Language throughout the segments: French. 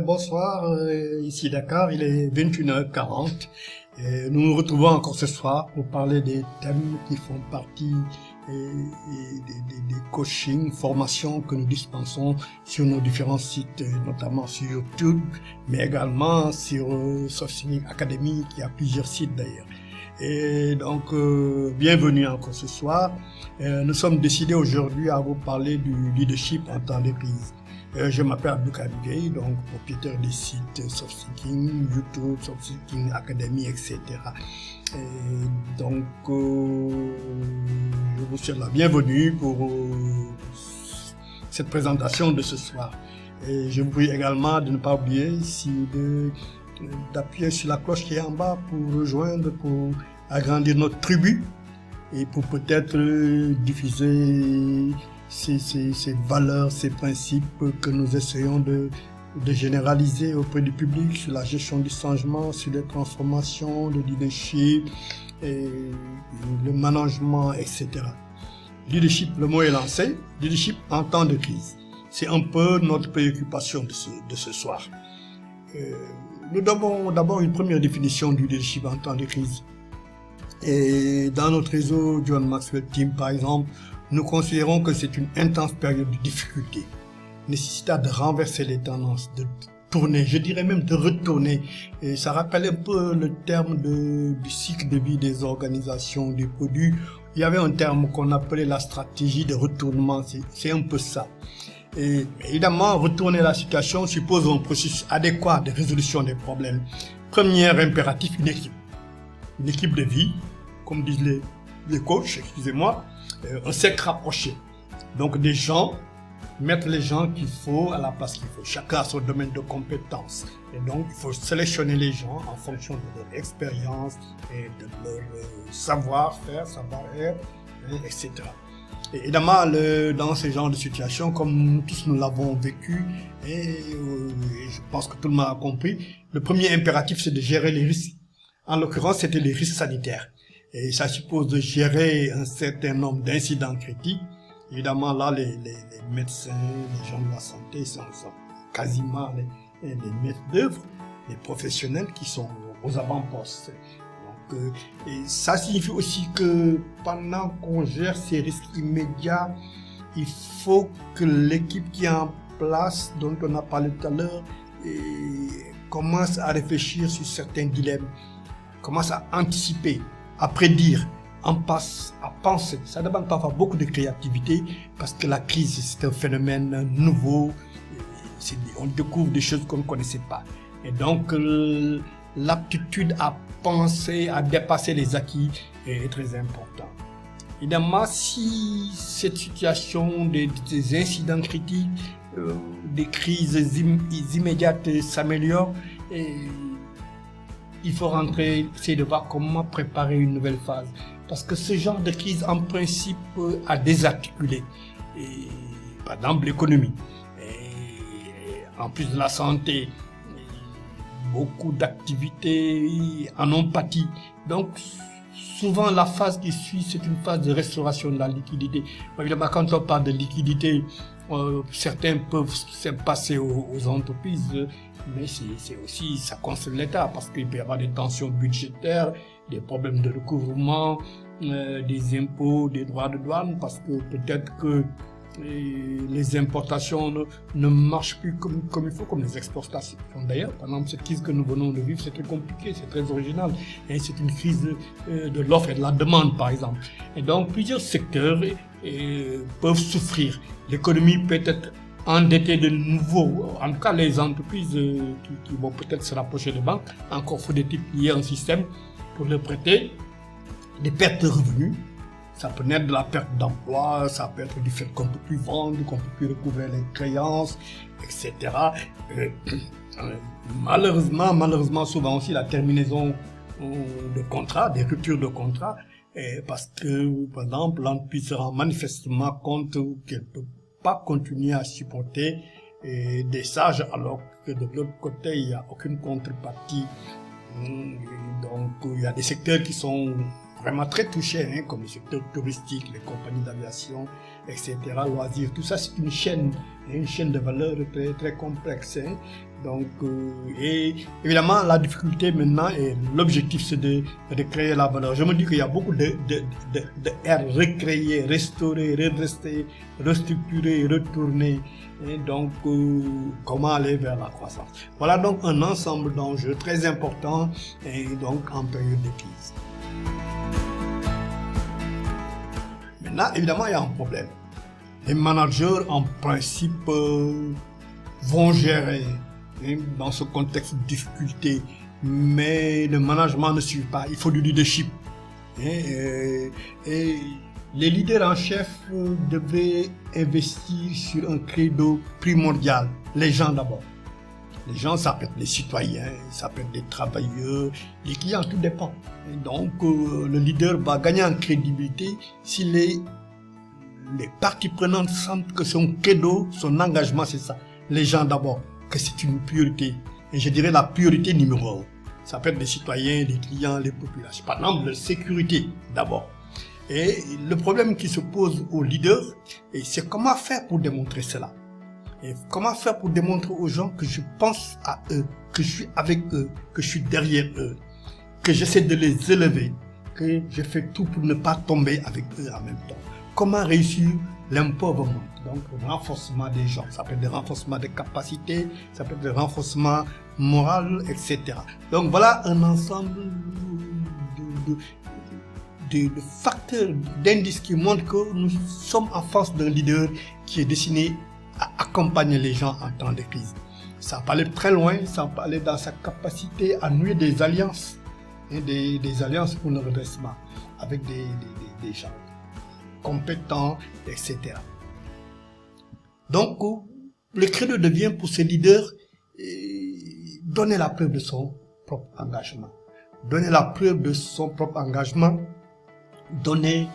Bonsoir, ici Dakar, il est 21h40 et nous nous retrouvons encore ce soir pour parler des thèmes qui font partie des coachings, formations que nous dispensons sur nos différents sites, notamment sur YouTube, mais également sur Softskilling Academy, qui a plusieurs sites d'ailleurs. Et donc, bienvenue encore ce soir. Nous sommes décidés aujourd'hui à vous parler du leadership en temps de crise. Je m'appelle Abdoukarim Gueye, donc propriétaire des sites Softskilling, YouTube, Softskilling Academy, etc. Et donc, je vous souhaite la bienvenue pour cette présentation de ce soir. Et je vous prie également de ne pas oublier d'appuyer sur la cloche qui est en bas pour rejoindre, pour agrandir notre tribu et pour peut-être diffuser ces valeurs, ces principes que nous essayons de généraliser auprès du public sur la gestion du changement, sur les transformations, le leadership, et le management, etc. Leadership, le mot est lancé. Leadership en temps de crise. C'est un peu notre préoccupation de ce soir. Nous avons d'abord une première définition du leadership en temps de crise. Et dans notre réseau John Maxwell Team, par exemple, nous considérons que c'est une intense période de difficulté, nécessitant de renverser les tendances, de tourner, je dirais même de retourner. Et ça rappelle un peu le terme du cycle de vie des organisations, des produits. Il y avait un terme qu'on appelait la stratégie de retournement, c'est un peu ça. Et évidemment, retourner la situation suppose un processus adéquat de résolution des problèmes. Premier impératif, une équipe. Une équipe de vie, comme disent les coachs, excusez-moi, un cercle rapproché. Donc des gens, mettre les gens qu'il faut à la place qu'il faut. Chacun a son domaine de compétences. Et donc il faut sélectionner les gens en fonction de leur expérience et de leur savoir-faire, savoir-être, etc. Et évidemment, dans ce genre de situation, comme nous tous nous l'avons vécu, et je pense que tout le monde a compris, le premier impératif, c'est de gérer les risques. En l'occurrence, c'était les risques sanitaires. Et ça suppose de gérer un certain nombre d'incidents critiques. Évidemment, là, les médecins, les gens de la santé sont quasiment les maîtres d'œuvre, les professionnels qui sont aux avant-postes. Donc, et ça signifie aussi que pendant qu'on gère ces risques immédiats, il faut que l'équipe qui est en place, dont on a parlé tout à l'heure, commence à réfléchir sur certains dilemmes, commence à anticiper, à prédire, à penser. Ça demande parfois beaucoup de créativité parce que la crise, c'est un phénomène nouveau. On découvre des choses qu'on ne connaissait pas. Et donc, l'aptitude à penser, à dépasser les acquis est très importante. Évidemment, si cette situation des incidents critiques, des crises immédiates s'améliore, il faut essayer de voir comment préparer une nouvelle phase. Parce que ce genre de crise, en principe, a désarticulé. Par exemple, l'économie. En plus de la santé, beaucoup d'activités en ont pâti. Donc, souvent, la phase qui suit, c'est une phase de restauration de la liquidité. Évidemment, quand on parle de liquidité, certains peuvent se passer aux entreprises, mais c'est aussi, ça concerne l'État, parce qu'il peut y avoir des tensions budgétaires, des problèmes de recouvrement, des impôts, des droits de douane, parce que peut-être que les importations ne marchent plus comme il faut, comme les exportations. D'ailleurs, par exemple, cette crise que nous venons de vivre, c'est très compliqué, c'est très original. Et c'est une crise de l'offre et de la demande, par exemple. Et donc, plusieurs secteurs peuvent souffrir. L'économie peut être endettée de nouveau. En tout cas, les entreprises qui vont peut-être se rapprocher des banques, encore faut-il lier un système pour leur prêter, des pertes de revenus. Ça peut naître de la perte d'emploi, ça peut être du fait qu'on ne peut plus vendre, qu'on ne peut plus recouvrer les créances, etc. Malheureusement, souvent aussi la terminaison de contrats, des ruptures de contrats, parce que, par exemple, l'entreprise se rend manifestement compte qu'elle ne peut pas continuer à supporter des charges, alors que de l'autre côté, il n'y a aucune contrepartie. Donc, il y a des secteurs qui sont vraiment très touché, hein, comme le secteur touristique, les compagnies d'aviation, etc., loisirs, tout ça, c'est une chaîne de valeur très, très complexe. Hein. Donc, et évidemment, la difficulté maintenant, et l'objectif, c'est de créer la valeur. Je me dis qu'il y a beaucoup de R, recréer, restaurer, redresser, restructurer, retourner. Et donc, comment aller vers la croissance. Voilà donc un ensemble d'enjeux très importants, et donc en période de crise. Maintenant, évidemment, il y a un problème. Les managers, en principe, vont gérer dans ce contexte de difficulté, mais le management ne suit pas. Il faut du leadership. Et les leaders en chef devraient investir sur un credo primordial. Les gens d'abord. Les gens, ça peut être les citoyens, ça peut être les travailleurs, les clients, tout dépend. Et donc, le leader va gagner en crédibilité si les parties prenantes sentent que son credo, son engagement, c'est ça. Les gens d'abord, que c'est une priorité. Et je dirais la priorité numéro 1. Ça peut être les citoyens, les clients, les populations. Par exemple, la sécurité d'abord. Et le problème qui se pose aux leaders, c'est comment faire pour démontrer cela. Et comment faire pour démontrer aux gens que je pense à eux, que je suis avec eux, que je suis derrière eux, que j'essaie de les élever, que je fais tout pour ne pas tomber avec eux en même temps. Comment réussir l'empowerment, donc le renforcement des gens. Ça peut être le renforcement des capacités, ça peut être le renforcement moral, etc. Donc voilà un ensemble de facteurs, d'indices qui montrent que nous sommes en face d'un leader qui est destiné à accompagner les gens en temps de crise. Ça peut aller très loin, ça peut aller dans sa capacité à nouer des alliances, des alliances pour le redressement avec des gens compétents, etc. Donc, le credo devient pour ces leaders donner la preuve de son propre engagement. Donner la preuve de son propre engagement, donner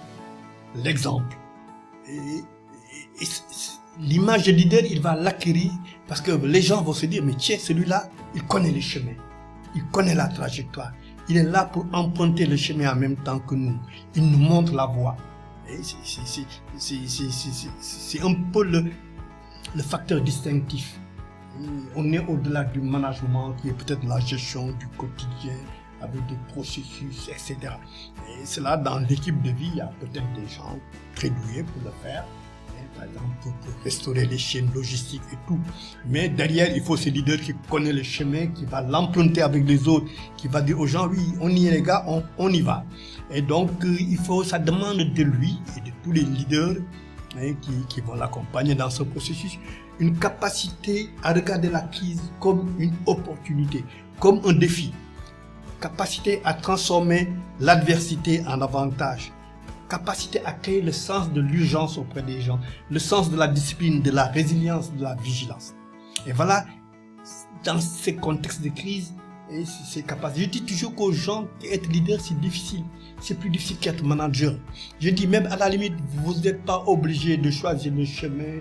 l'exemple. Et l'image de leader, il va l'acquérir parce que les gens vont se dire, mais tiens, celui-là, il connaît les chemins, il connaît la trajectoire, il est là pour emprunter le chemin en même temps que nous, il nous montre la voie. C'est un peu le facteur distinctif. On est au-delà du management qui est peut-être la gestion du quotidien avec des processus, etc. Et cela, dans l'équipe de vie, il y a peut-être des gens très doués pour le faire, par exemple pour restaurer les chaînes logistiques et tout. Mais derrière, il faut ce leader qui connaît le chemin, qui va l'emprunter avec les autres, qui va dire aux gens, oui, on y est les gars, on y va. Et donc, ça demande de lui et de tous les leaders qui vont l'accompagner dans ce processus, une capacité à regarder la crise comme une opportunité, comme un défi. Capacité à transformer l'adversité en avantage. Capacité à créer le sens de l'urgence auprès des gens, le sens de la discipline, de la résilience, de la vigilance. Et voilà, dans ces contextes de crise, ces capacités. Je dis toujours qu'aux gens, être leader, c'est difficile. C'est plus difficile qu'être manager. Je dis même à la limite, vous n'êtes pas obligé de choisir le chemin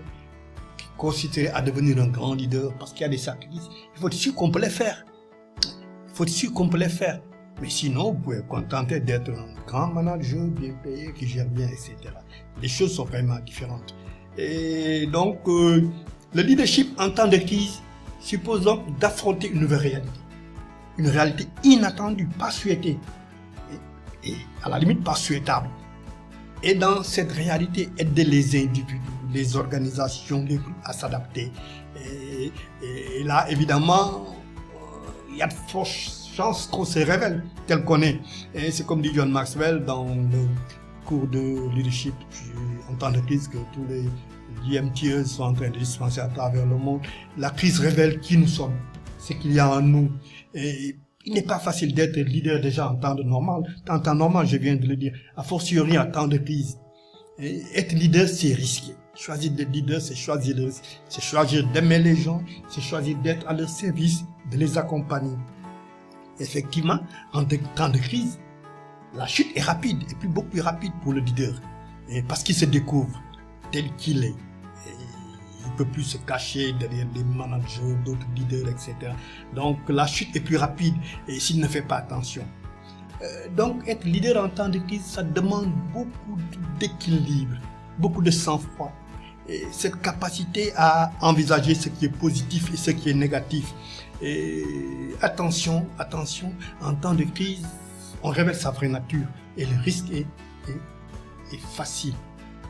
qui consisterait à devenir un grand leader parce qu'il y a des sacrifices. Il faut être sûr qu'on peut les faire. Mais sinon, vous pouvez vous contenter d'être un grand manager bien payé, qui gère bien, etc. Les choses sont vraiment différentes. Et donc, le leadership en temps de crise suppose donc d'affronter une nouvelle réalité. Une réalité inattendue, pas souhaitée. Et à la limite, pas souhaitable. Et dans cette réalité, aider les individus, les organisations, les groupes à s'adapter. Et là, évidemment, il y a de fortes chances qu'on se révèle tel qu'on est. Et c'est comme dit John Maxwell dans le cours de leadership en temps de crise que tous les DMTE sont en train de dispenser à travers le monde. La crise révèle qui nous sommes, ce qu'il y a en nous. Et il n'est pas facile d'être leader déjà en temps normal. En temps normal, je viens de le dire, a fortiori en temps de crise. Et être leader, c'est risqué. Choisir d'être leader, c'est choisir d'aimer les gens, c'est choisir d'être à leur service, de les accompagner. Effectivement, en temps de crise, la chute est rapide, et puis beaucoup plus rapide pour le leader. Et parce qu'il se découvre tel qu'il est. Et il ne peut plus se cacher derrière les managers, d'autres leaders, etc. Donc la chute est plus rapide et s'il ne fait pas attention. Donc être leader en temps de crise, ça demande beaucoup d'équilibre, beaucoup de sang-froid. Et cette capacité à envisager ce qui est positif et ce qui est négatif. Et attention, en temps de crise, on révèle sa vraie nature et le risque est facile,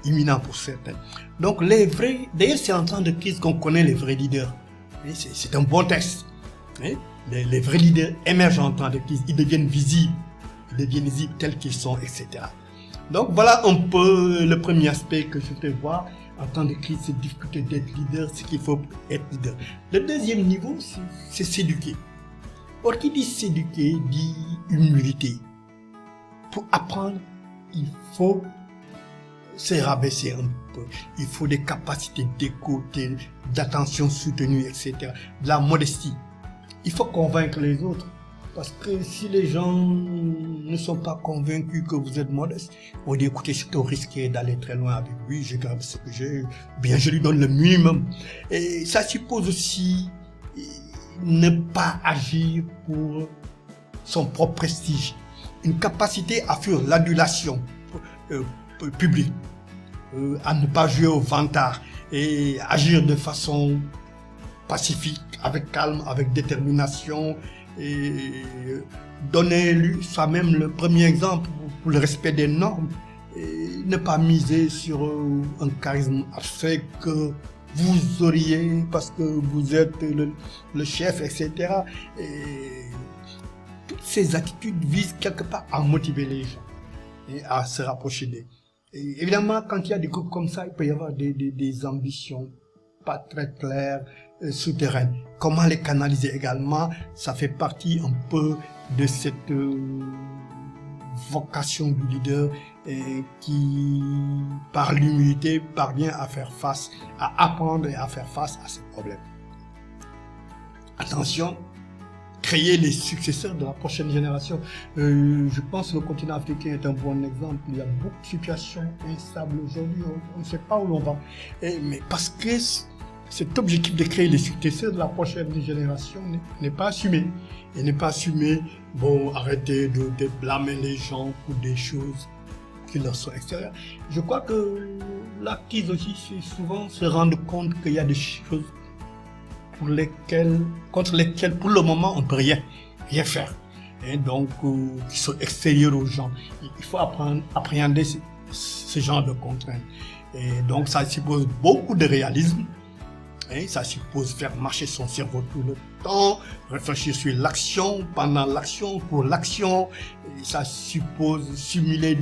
imminent pour certains. Donc d'ailleurs c'est en temps de crise qu'on connaît les vrais leaders. C'est un bon texte. Les vrais leaders émergent en temps de crise, ils deviennent visibles tels qu'ils sont, etc. Donc voilà un peu le premier aspect que je vais voir. En temps de crise, c'est difficulté d'être leader, c'est qu'il faut être leader. Le deuxième niveau, c'est s'éduquer. Or, qui dit s'éduquer, dit humilité. Pour apprendre, il faut se rabaisser un peu. Il faut des capacités d'écoute, d'attention soutenue, etc. De la modestie. Il faut convaincre les autres. Parce que si les gens ne sont pas convaincus que vous êtes modeste, on dit écoutez, c'est trop risqué d'aller très loin avec lui, je garde ce que j'ai, bien je lui donne le minimum. Et ça suppose aussi ne pas agir pour son propre prestige. Une capacité à faire l'adulation publique, à ne pas jouer au vantard et agir de façon pacifique, avec calme, avec détermination, et donner soi-même le premier exemple pour le respect des normes et ne pas miser sur un charisme abstrait que vous auriez parce que vous êtes le chef, etc. Et toutes ces attitudes visent quelque part à motiver les gens et à se rapprocher d'eux. Et évidemment, quand il y a des groupes comme ça, il peut y avoir des ambitions pas très claires, souterraines. Comment les canaliser également, ça fait partie un peu de cette vocation du leader qui, par l'humilité, parvient à faire face, à apprendre et à faire face à ces problèmes. Attention, créer les successeurs de la prochaine génération. Je pense que le continent africain est un bon exemple. Il y a beaucoup de situations instables aujourd'hui. On ne sait pas où l'on va. Mais parce que cet objectif de créer les successeurs de la prochaine génération n'est pas assumé. Et n'est pas assumé, bon, arrêtez de blâmer les gens pour des choses qui leur sont extérieures. Je crois que la crise aussi, c'est souvent se rendre compte qu'il y a des choses contre lesquelles, pour le moment, on ne peut rien faire. Et donc, qui sont extérieures aux gens. Il faut appréhender ce genre de contraintes. Et donc, ça suppose beaucoup de réalisme. Et ça suppose faire marcher son cerveau tout le temps, réfléchir sur l'action, pendant l'action, pour l'action. Et ça suppose simuler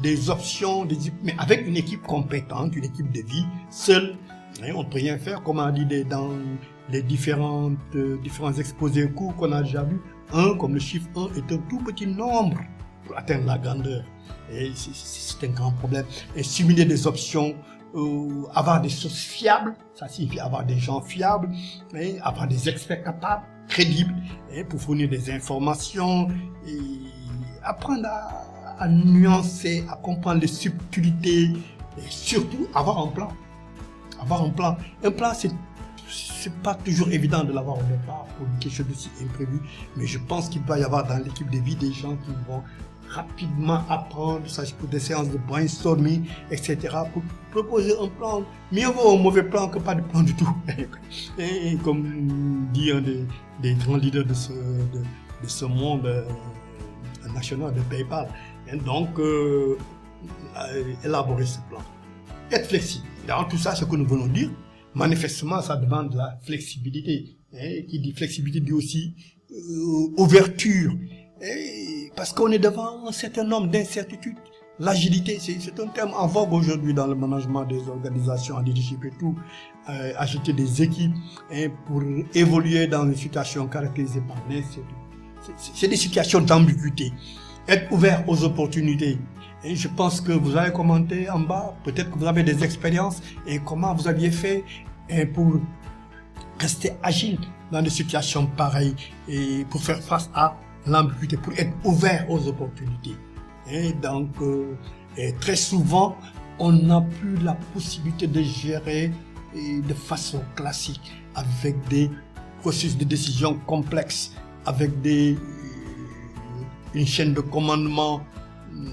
des options, mais avec une équipe compétente, une équipe de vie. Seul, on ne peut rien faire, comme on a dit dans les différents exposés courts qu'on a déjà vus. Comme le chiffre 1 est un tout petit nombre pour atteindre la grandeur. Et c'est un grand problème. Et simuler des options, avoir des sources fiables, ça signifie avoir des gens fiables, avoir des experts capables, crédibles, pour fournir des informations, et apprendre à nuancer, à comprendre les subtilités, et surtout avoir un plan. Un plan, c'est pas toujours évident de l'avoir au départ pour quelque chose d'aussi imprévu, mais je pense qu'il va y avoir dans l'équipe de vie des gens qui vont rapidement apprendre, ça pour des séances de brainstorming, etc., pour proposer un plan. Mieux vaut un mauvais plan que pas de plan du tout. Et comme dit un des grands leaders de ce monde national de PayPal. Et donc, élaborer ce plan. Être flexible. Dans tout ça, ce que nous voulons dire, manifestement, ça demande de la flexibilité. Qui dit flexibilité dit aussi ouverture. Parce qu'on est devant un certain nombre d'incertitudes. L'agilité, c'est un terme en vogue aujourd'hui dans le management des organisations, en leadership et tout. Agiter des équipes pour évoluer dans une situation caractérisée par l'incertitude. C'est des situations d'ambiguïté. Être ouvert aux opportunités. Et je pense que vous avez commenté en bas, peut-être que vous avez des expériences et comment vous aviez fait pour rester agile dans des situations pareilles et pour faire face à l'ambiguïté, pour être ouvert aux opportunités. Et donc, très souvent, on n'a plus la possibilité de gérer de façon classique, avec des processus de décision complexes, avec des une chaîne de commandement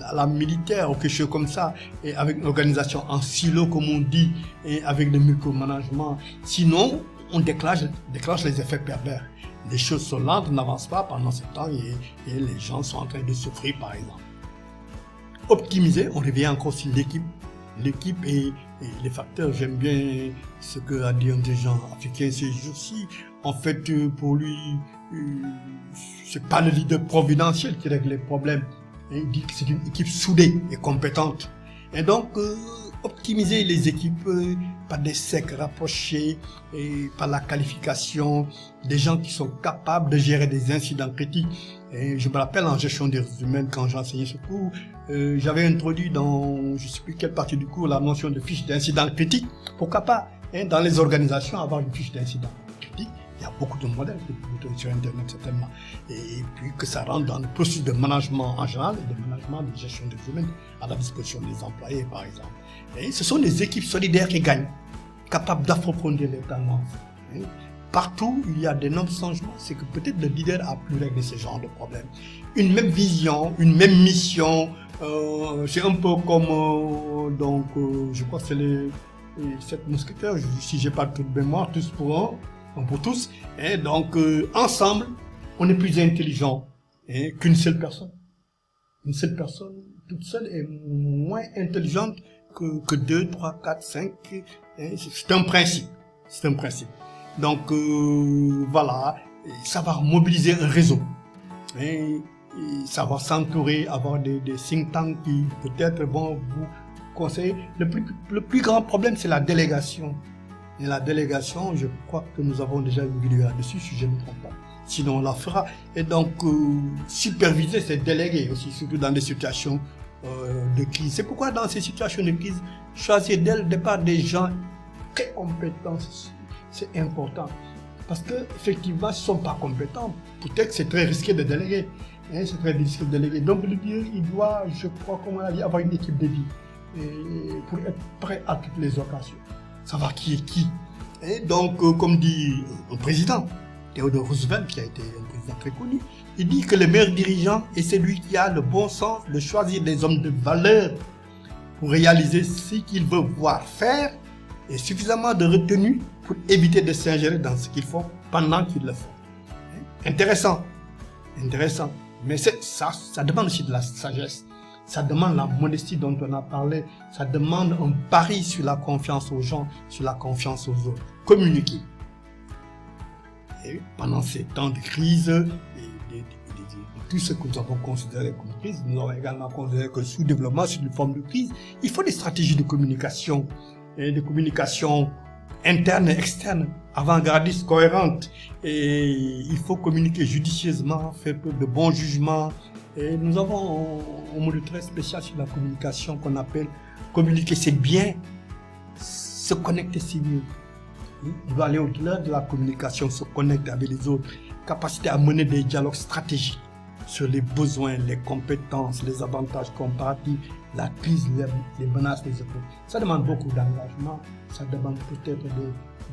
à la militaire ou quelque chose comme ça, et avec une organisation en silo, comme on dit, et avec le micromanagement. Sinon, on déclenche les effets pervers. Les choses sont lentes, n'avancent pas pendant ce temps et les gens sont en train de souffrir, par exemple. Optimiser, on revient encore sur l'équipe. L'équipe et les facteurs. J'aime bien ce que a dit un des gens africains ces jours-ci. En fait, pour lui, c'est pas le leader providentiel qui règle les problèmes. Il dit que c'est une équipe soudée et compétente. Et donc, optimiser les équipes par des cercles rapprochés et par la qualification des gens qui sont capables de gérer des incidents critiques. Et je me rappelle en gestion des ressources humaines, quand j'enseignais ce cours, j'avais introduit dans je ne sais plus quelle partie du cours la notion de fiche d'incident critique. Pourquoi pas, dans les organisations, avoir une fiche d'incident critique. Il y a beaucoup de modèles que vous trouvez sur Internet certainement. Et puis que ça rentre dans le processus de management en général et de management de gestion des humains à la disposition des employés, par exemple. Et ce sont des équipes solidaires qui gagnent, capables d'approfondir les tendances. Partout, il y a d'énormes changements. C'est que peut-être le leader a pu régler ce genre de problème. Une même vision, une même mission. C'est un peu comme, je crois que c'est les 7 mousquetaires, si j'ai pas toute mémoire, tous pour un, pour tous. Et donc, ensemble, on est plus intelligent qu'une seule personne. Une seule personne, toute seule, est moins intelligente que 2, 3, 4, 5. C'est un principe. C'est un principe. Donc, voilà, savoir mobiliser un réseau. Et savoir s'entourer, avoir des think tanks qui peut-être vont vous conseiller. Le plus grand problème, c'est la délégation. Et la délégation, je crois que nous avons déjà une vidéo là-dessus, si je ne me trompe pas. Sinon, on la fera. Et donc, superviser, c'est déléguer aussi, surtout dans des situations de crise. C'est pourquoi dans ces situations de crise, choisir dès le départ des gens très compétents, c'est important. Parce que effectivement, s'ils ne sont pas compétents, peut-être que c'est très risqué de déléguer. C'est très risqué de déléguer. Donc, le leader, il doit, je crois, comme on a dit, avoir une équipe de vie pour être prêt à toutes les occasions. Savoir qui est qui. Et donc, comme dit le président, Theodore Roosevelt, qui a été un président très connu, il dit que le meilleur dirigeant est celui qui a le bon sens de choisir des hommes de valeur pour réaliser ce qu'il veut voir faire et suffisamment de retenue pour éviter de s'ingérer dans ce qu'ils font pendant qu'ils le font. Intéressant. Intéressant. Mais ça demande aussi de la sagesse. Ça demande la modestie dont on a parlé. Ça demande un pari sur la confiance aux gens, sur la confiance aux autres. Communiquer. Et pendant ces temps de crise, de tout ce que nous avons considéré comme crise, nous avons également considéré que le sous-développement, c'est une forme de crise. Il faut des stratégies de communication, et de communication interne et externe, avant-gardistes, cohérentes. Et il faut communiquer judicieusement, faire preuve de bon jugement. Et nous avons un module très spécial sur la communication qu'on appelle communiquer c'est bien, se connecter c'est mieux. On doit aller au-delà de la communication, se connecter avec les autres, capacité à mener des dialogues stratégiques sur les besoins, les compétences, les avantages comparatifs, la crise, les menaces, les efforts. Ça demande beaucoup d'engagement, ça demande peut-être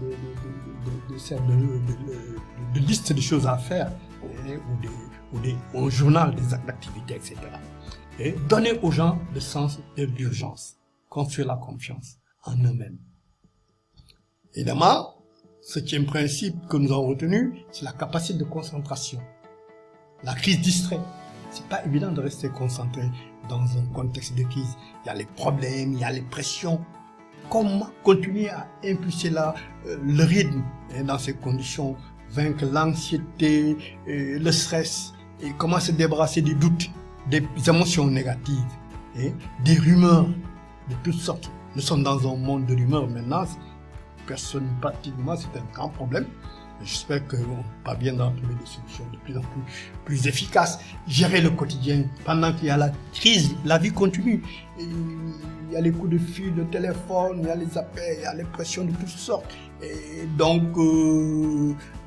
de listes de choses à faire, ou un journal des actes d'activité, etc. Et donner aux gens le sens de l'urgence, construire la confiance en eux-mêmes. Évidemment, septième principe que nous avons retenu, c'est la capacité de concentration. La crise distrait. C'est pas évident de rester concentré dans un contexte de crise. Il y a les problèmes, il y a les pressions. Comment continuer à impulser le rythme dans ces conditions, vaincre l'anxiété, le stress, et comment se débarrasser des doutes, des émotions négatives, des rumeurs de toutes sortes. Nous sommes dans un monde de rumeurs maintenant. Personne pratiquement, c'est un grand problème. J'espère qu'on parviendra à trouver des solutions de plus en plus efficaces. Gérer le quotidien. Pendant qu'il y a la crise, la vie continue. Et il y a les coups de fil, le téléphone, il y a les appels, il y a les pressions de toutes sortes. Et donc,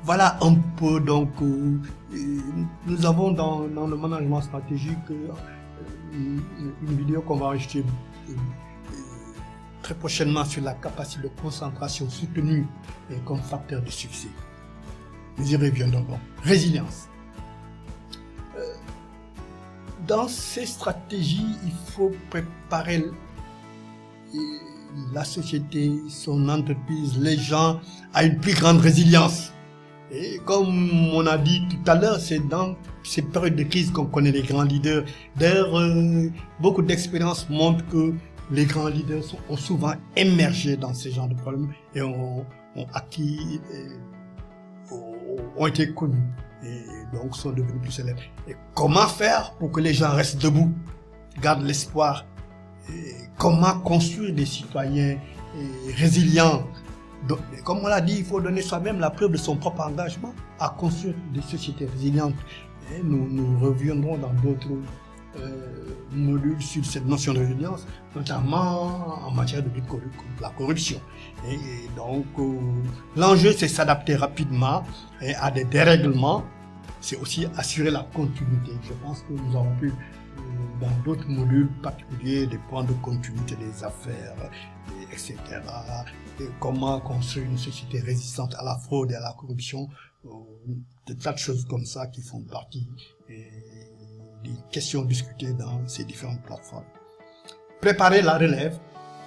voilà un peu. Donc, nous avons dans le management stratégique une vidéo qu'on va enregistrer très prochainement sur la capacité de concentration soutenue comme facteur de succès. Nous y reviendrons donc. Résilience. dans ces stratégies, il faut préparer la société, son entreprise, les gens à une plus grande résilience. Et comme on a dit tout à l'heure, c'est dans ces périodes de crise qu'on connaît les grands leaders. D'ailleurs, beaucoup d'expériences montrent que les grands leaders ont souvent émergé dans ces genres de problèmes et ont acquis, ont été connus et donc sont devenus plus célèbres. Et comment faire pour que les gens restent debout, gardent l'espoir? Et comment construire des citoyens résilients? Donc, comme on l'a dit, il faut donner soi-même la preuve de son propre engagement à construire des sociétés résilientes. Et nous reviendrons dans d'autres modules sur cette notion de résilience, notamment en matière de lutte contre la corruption. Et donc, l'enjeu, c'est s'adapter rapidement à des dérèglements. C'est aussi assurer la continuité. Je pense que nous avons pu, dans d'autres modules particuliers, des points de continuité des affaires, etc. Et comment construire une société résistante à la fraude et à la corruption, des tas de choses comme ça qui font partie des questions discutées dans ces différentes plateformes. Préparer la relève,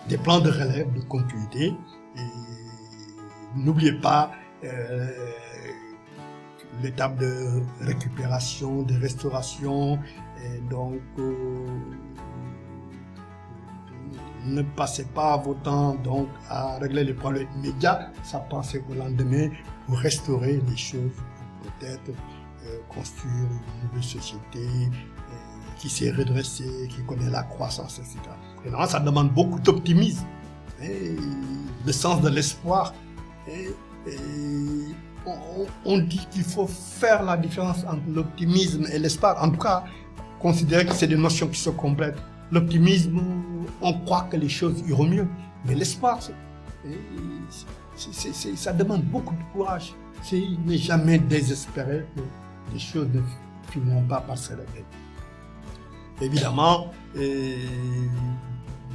des plans de relève, de continuité, et n'oubliez pas l'étape de récupération, de restauration, et donc ne passez pas vos temps donc à régler les problèmes immédiats, ça pensez au lendemain pour restaurer les choses, pour peut-être construire une nouvelle société qui s'est redressée, qui connaît la croissance, etc. Et non, ça demande beaucoup d'optimisme, le sens de l'espoir. On dit qu'il faut faire la différence entre l'optimisme et l'espoir. En tout cas, considérer que c'est des notions qui se complètent. L'optimisme, on croit que les choses iront mieux. Mais l'espoir, ça demande beaucoup de courage. Il n'est jamais désespéré que les choses ne finiront pas par se régler. Évidemment,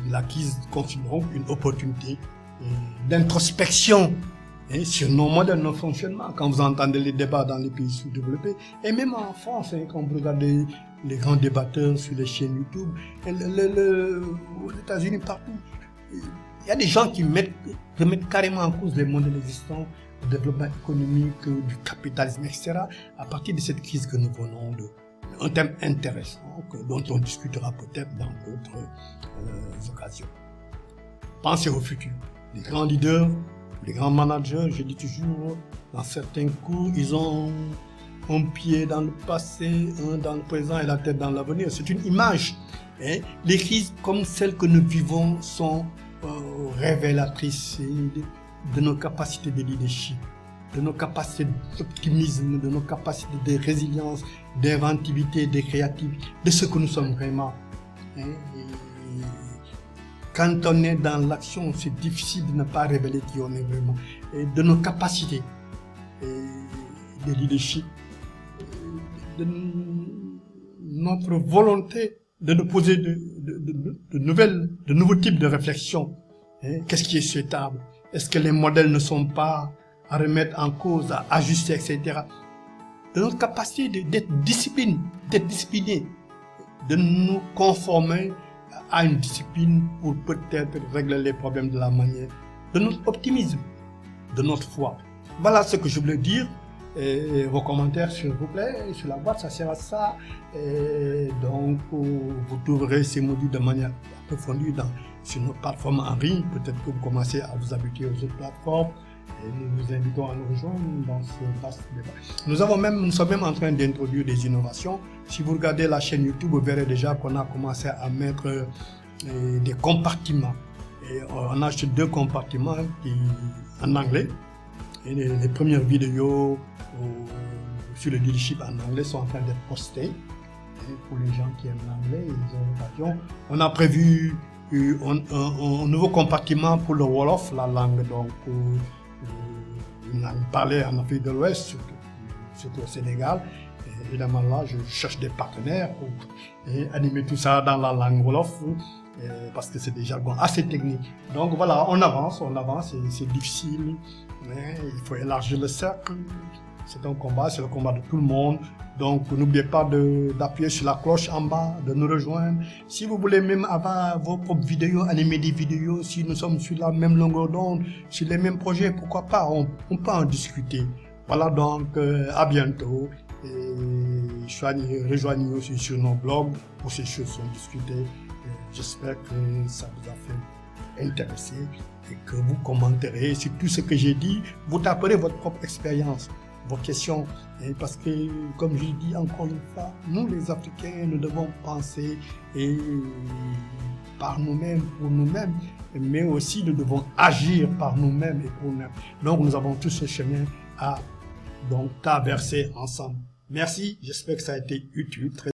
la crise constitue une opportunité d'introspection sur nos modèles, nos fonctionnements. Quand vous entendez les débats dans les pays sous-développés, et même en France, quand vous regardez les grands débatteurs sur les chaînes YouTube, aux États-Unis, partout, il y a des gens qui remettent carrément en cause les modèles existants, le développement économique, du capitalisme, etc., à partir de cette crise que nous venons de. Un thème intéressant dont on discutera peut-être dans d'autres occasions. Pensez au futur. Les grands leaders, les grands managers, je dis toujours, dans certains cours, ils ont un pied dans le passé, un dans le présent et la tête dans l'avenir. C'est une image. Les crises comme celles que nous vivons sont révélatrices de nos capacités de leadership, de nos capacités d'optimisme, de nos capacités de résilience, d'inventivité, de créativité, de ce que nous sommes vraiment. Quand on est dans l'action, c'est difficile de ne pas révéler qui on est vraiment. Et de nos capacités de leadership, de notre volonté de nous poser de nouveaux types de réflexions. Qu'est-ce qui est souhaitable? Est-ce que les modèles ne sont pas à remettre en cause, à ajuster, etc. De notre capacité d'être discipliné, de nous conformer à une discipline pour peut-être régler les problèmes de la manière, de notre optimisme, de notre foi. Voilà ce que je voulais dire. Et vos commentaires, s'il vous plaît, sur la boîte, ça sert à ça. Et donc, vous trouverez ces modules de manière approfondie sur notre plateforme en ligne. Peut-être que vous commencez à vous habituer aux autres plateformes. Et nous vous invitons à nous rejoindre dans ce vaste débat. Nous sommes même en train d'introduire des innovations. Si vous regardez la chaîne YouTube, vous verrez déjà qu'on a commencé à mettre des compartiments. Et on a acheté 2 compartiments en anglais. Et les premières vidéos sur le leadership en anglais sont en train d'être postées. Et pour les gens qui aiment l'anglais, ils ont l'occasion. On a prévu un nouveau compartiment pour le Wolof, la langue donc une langue parlée en Afrique de l'Ouest, surtout au Sénégal. Et évidemment là, je cherche des partenaires pour animer tout ça dans la langue Wolof, parce que c'est des jargons assez techniques. Donc voilà, on avance, c'est difficile, mais il faut élargir le cercle. C'est un combat, c'est le combat de tout le monde. Donc, n'oubliez pas d'appuyer sur la cloche en bas, de nous rejoindre. Si vous voulez même avoir vos propres vidéos, animer des vidéos, si nous sommes sur la même longueur d'onde, sur les mêmes projets, pourquoi pas, on peut en discuter. Voilà donc, à bientôt. Et rejoignez aussi sur nos blogs où ces choses sont discutées. J'espère que ça vous a fait intéresser et que vous commenterez sur tout ce que j'ai dit. Vous taperez votre propre expérience, vos questions. Et parce que, comme je dis encore une fois, nous les Africains, nous devons penser par nous-mêmes, pour nous-mêmes, mais aussi nous devons agir par nous-mêmes et pour nous-mêmes. Donc nous avons tout ce chemin à traverser ensemble. Merci, j'espère que ça a été utile.